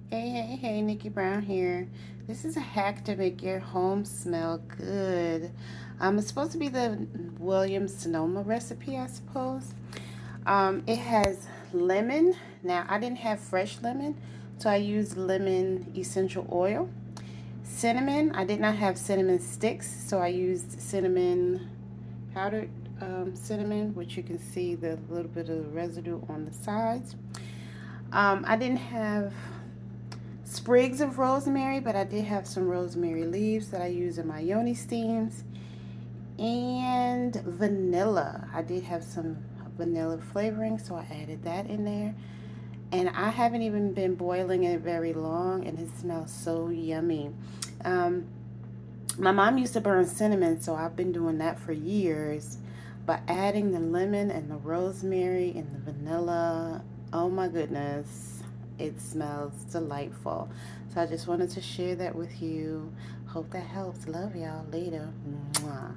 Hey, Nikki Brown here. This is a hack to make your home smell good. It's supposed to be the William Sonoma recipe, I suppose. It has lemon. Now, I didn't have fresh lemon, so I used lemon essential oil. Cinnamon. I did not have cinnamon sticks, so I used cinnamon powdered cinnamon, which you can see the little bit of residue on the sides. I didn't have sprigs of rosemary, but I did have some rosemary leaves that I use in my yoni steams. And vanilla. I did have some vanilla flavoring, so I added that in there. And I haven't even been boiling it very long, and it smells so yummy. Um, my mom used to burn cinnamon, so I've been doing that for years. But adding the lemon and the rosemary and the vanilla, oh my goodness, it smells delightful. So I just wanted to share that with you. Hope that helps. Love y'all. Later. Mwah.